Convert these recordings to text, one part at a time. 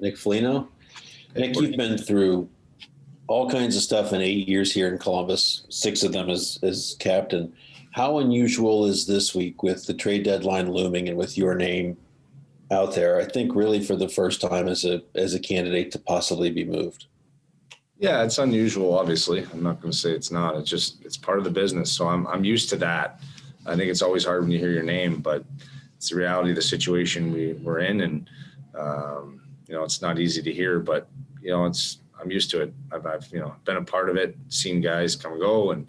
Nick Foligno. Nick, you've been through all kinds of stuff in 8 years here in Columbus, 6 of them as captain. How unusual is this week with the trade deadline looming and with your name out there? I think really for the first time as a candidate to possibly be moved. Yeah, it's unusual, obviously. I'm not going to say it's not. It's part of the business. So I'm used to that. I think it's always hard when you hear your name, but it's the reality of the situation we're in. And, it's not easy to hear, but, I'm used to it. I've been a part of it, seen guys come and go. And,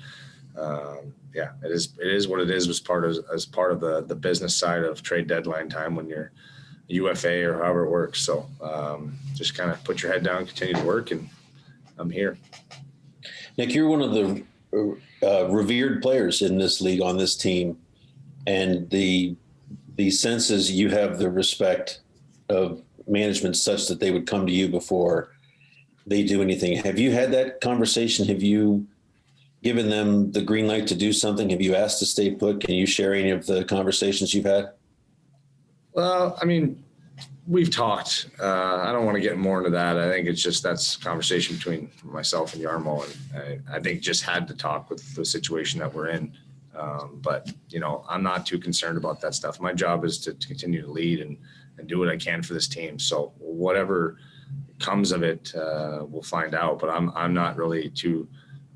it is what it is as part of the business side of trade deadline time when you're UFA or however it works. So just kind of put your head down, continue to work, and I'm here. Nick, you're one of the revered players in this league on this team, and the sense is you have the respect of management such that they would come to you before they do anything. Have you had that conversation? Have you given them the green light to do something? Have you asked to stay put? Can you share any of the conversations you've had? Well, we've talked. I don't want to get more into that. I think it's just that's a conversation between myself and Jarmo, and I think just had to talk with the situation that we're in. But I'm not too concerned about that stuff. My job is to continue to lead and do what I can for this team. So whatever comes of it, we'll find out. But I'm not really too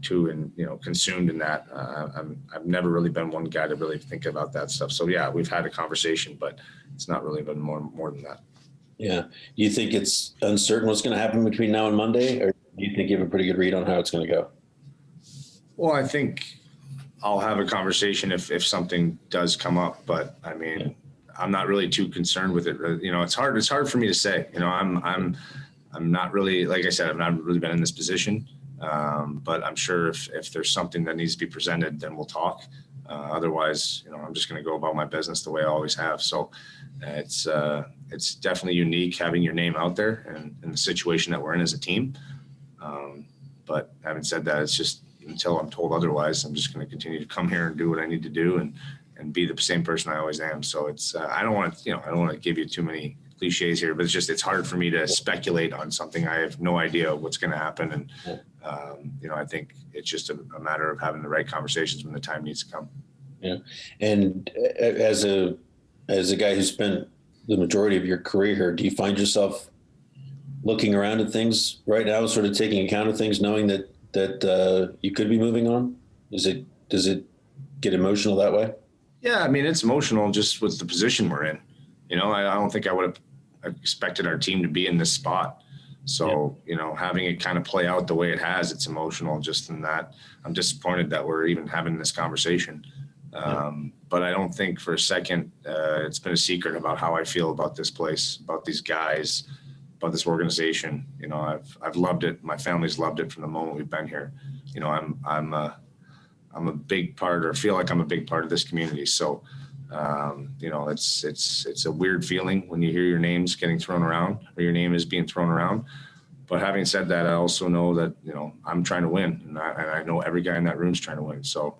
consumed in that. I've never really been one guy to really think about that stuff. So yeah, we've had a conversation, but it's not really been more than that. Yeah. You think it's uncertain what's going to happen between now and Monday, or do you think you have a pretty good read on how it's going to go? Well, I think I'll have a conversation if something does come up, but I'm not really too concerned with it. It's hard for me to say. I'm not really, like I said, I've not really been in this position. But I'm sure if there's something that needs to be presented, then we'll talk. Otherwise, I'm just going to go about my business the way I always have. So it's definitely unique having your name out there and in the situation that we're in as a team. But having said that, it's just until I'm told otherwise, I'm just going to continue to come here and do what I need to do and be the same person I always am. So it's I don't want to give you too many cliches here, but it's hard for me to speculate on something. I have no idea what's going to happen. And, I think it's just a matter of having the right conversations when the time needs to come. Yeah. And as a guy who spent the majority of your career here, do you find yourself looking around at things right now, sort of taking account of things, knowing that you could be moving on? Does it get emotional that way? Yeah. It's emotional just with the position we're in. I don't think I would have expected our team to be in this spot. So, having it kind of play out the way it has, it's emotional just in that I'm disappointed that we're even having this conversation. But I don't think for a second it's been a secret about how I feel about this place, about these guys, about this organization. I've loved it. My family's loved it from the moment we've been here. I'm a big part, or feel like I'm a big part of this community. So, it's a weird feeling when you hear your names getting thrown around, or your name is being thrown around. But having said that, I also know that, I'm trying to win, and I know every guy in that room is trying to win. So,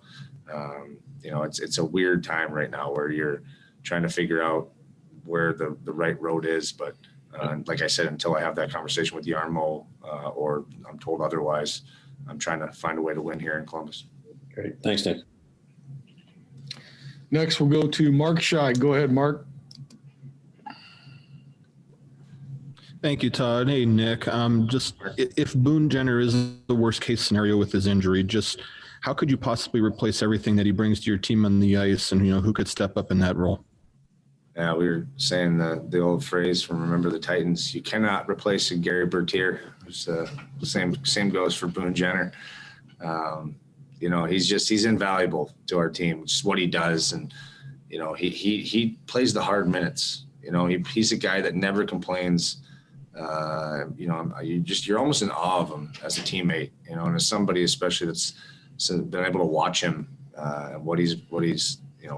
it's a weird time right now where you're trying to figure out where the right road is. But like I said, until I have that conversation with Jarmo, or I'm told otherwise, I'm trying to find a way to win here in Columbus. Great. Thanks, Nick. Next, we'll go to Mark Scheid. Go ahead, Mark. Thank you, Todd. Hey, Nick. If Boone Jenner is the worst case scenario with his injury, just how could you possibly replace everything that he brings to your team on the ice, and who could step up in that role? Yeah, we were saying the old phrase from Remember the Titans: "You cannot replace a Gary Bertier." The same goes for Boone Jenner. He's invaluable to our team, which is what he does. And, he plays the hard minutes. He's a guy that never complains. You're almost in awe of him as a teammate, and as somebody, especially that's been able to watch him, and what he's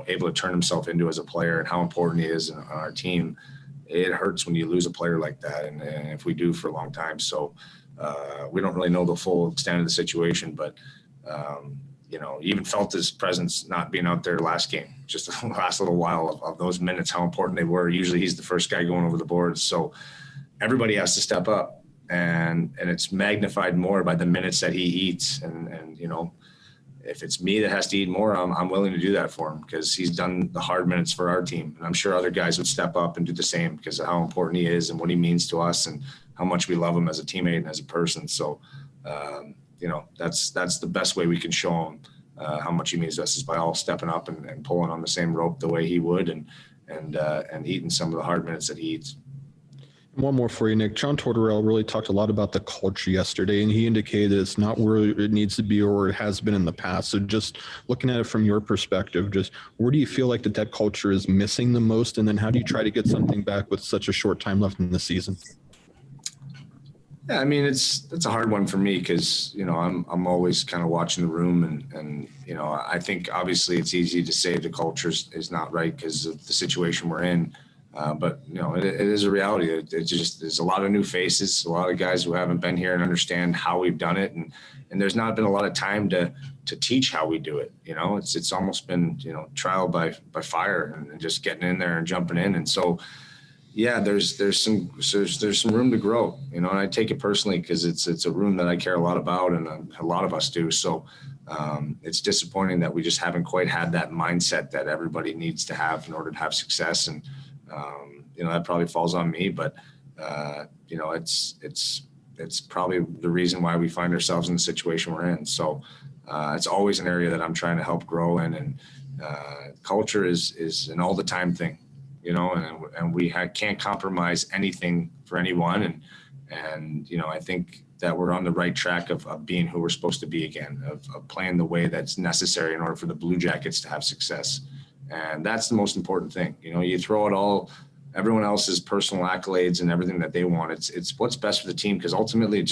able to turn himself into as a player and how important he is on our team. It hurts when you lose a player like that. And if we do for a long time. So we don't really know the full extent of the situation, but you even felt his presence not being out there last game, just the last little while of those minutes, how important they were. Usually he's the first guy going over the boards. So, everybody has to step up, and it's magnified more by the minutes that he eats. And if it's me that has to eat more, I'm willing to do that for him, because he's done the hard minutes for our team. And I'm sure other guys would step up and do the same because of how important he is and what he means to us and how much we love him as a teammate and as a person. So, that's the best way we can show him how much he means to us, is by all stepping up and pulling on the same rope the way he would, and eating some of the hard minutes that he eats. One more for you, Nick. John Tortorella really talked a lot about the culture yesterday, and he indicated it's not where it needs to be or it has been in the past. So just looking at it from your perspective, just where do you feel like that culture is missing the most? And then how do you try to get something back with such a short time left in the season? Yeah, I mean, it's a hard one for me because, I'm always kind of watching the room, and I think obviously it's easy to say the culture is not right because of the situation we're in. But it is a reality. There's a lot of new faces, a lot of guys who haven't been here and understand how we've done it. And there's not been a lot of time to teach how we do it. It's almost been, trial by fire and just getting in there and jumping in. And so, yeah, there's some room to grow, and I take it personally because it's a room that I care a lot about, and a lot of us do. So it's disappointing that we just haven't quite had that mindset that everybody needs to have in order to have success. And that probably falls on me, but it's probably the reason why we find ourselves in the situation we're in. So it's always an area that I'm trying to help grow in, and culture is an all the time thing, and we can't compromise anything for anyone. And I think that we're on the right track of being who we're supposed to be again, of playing the way that's necessary in order for the Blue Jackets to have success. And that's the most important thing. You throw it all, everyone else's personal accolades and everything that they want. It's what's best for the team, because ultimately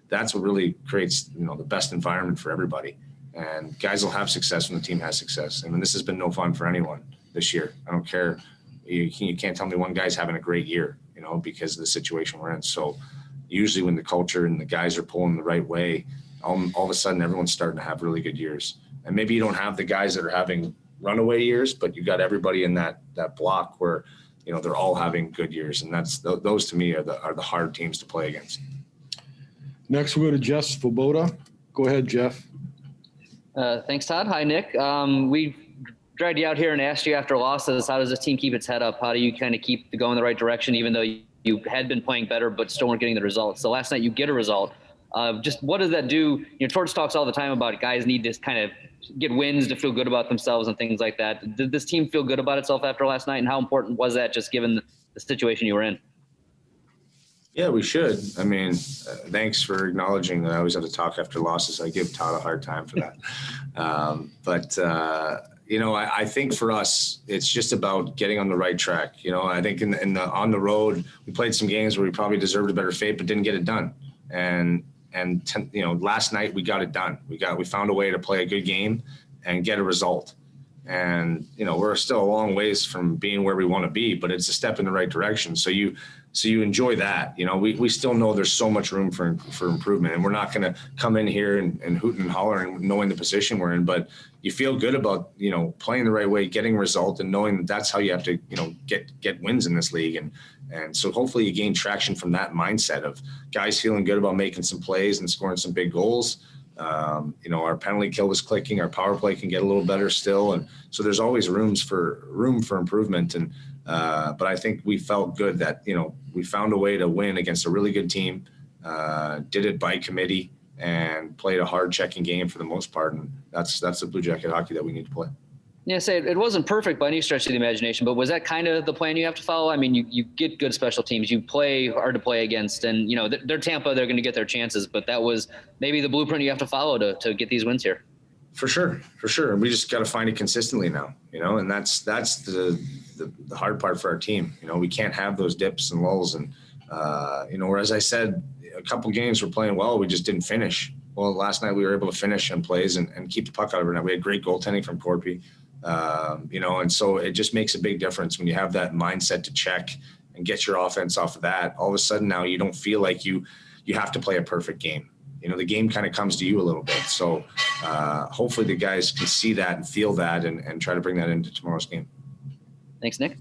that's what really creates, the best environment for everybody. And guys will have success when the team has success. I mean, this has been no fun for anyone this year. I don't care. You can't tell me one guy's having a great year, because of the situation we're in. So usually when the culture and the guys are pulling the right way, all of a sudden everyone's starting to have really good years. And maybe you don't have the guys that are having runaway years, but you got everybody in that block where, they're all having good years. And those to me are the hard teams to play against. Next, we'll go to Jeff Svoboda. Go ahead, Jeff. Thanks, Todd. Hi, Nick. We dragged you out here and asked you after losses, how does this team keep its head up? How do you kind of keep it going in the right direction, even though you had been playing better, but still weren't getting the results? So last night you get a result. Just what does that do? Torts talks all the time about guys need to kind of get wins to feel good about themselves and things like that. Did this team feel good about itself after last night? And how important was that, just given the situation you were in? Yeah, we should. I mean, thanks for acknowledging that I always have to talk after losses. I give Todd a hard time for that. I think for us, it's just about getting on the right track. I think on the road, we played some games where we probably deserved a better fate, but didn't get it done. Last night we got it done. We found a way to play a good game and get a result. And, we're still a long ways from being where we want to be, but it's a step in the right direction. So you enjoy that. We still know there's so much room for improvement, and we're not going to come in here and hoot and holler and knowing the position we're in, but you feel good about, playing the right way, getting a result, and knowing that that's how you have to, get wins in this league. And so hopefully you gain traction from that mindset of guys feeling good about making some plays and scoring some big goals. Our penalty kill was clicking, our power play can get a little better still. And so there's always room for improvement. And, but I think we felt good that, we found a way to win against a really good team, did it by committee, and played a hard checking game for the most part. And that's the Blue Jacket hockey that we need to play. Yeah, it wasn't perfect by any stretch of the imagination, but was that kind of the plan you have to follow? I mean, you get good special teams, you play hard to play against, and, they're Tampa, they're going to get their chances, but that was maybe the blueprint you have to follow to get these wins here. For sure. And we just got to find it consistently now, and that's the hard part for our team. We can't have those dips and lulls. And, or as I said, a couple games we're playing well, we just didn't finish. Well, last night we were able to finish on plays and keep the puck out of our net. We had great goaltending from Corpy. And so it just makes a big difference when you have that mindset to check and get your offense off of that. All of a sudden now you don't feel like you have to play a perfect game. The game kind of comes to you a little bit. So hopefully the guys can see that and feel that and try to bring that into tomorrow's game. Thanks, Nick.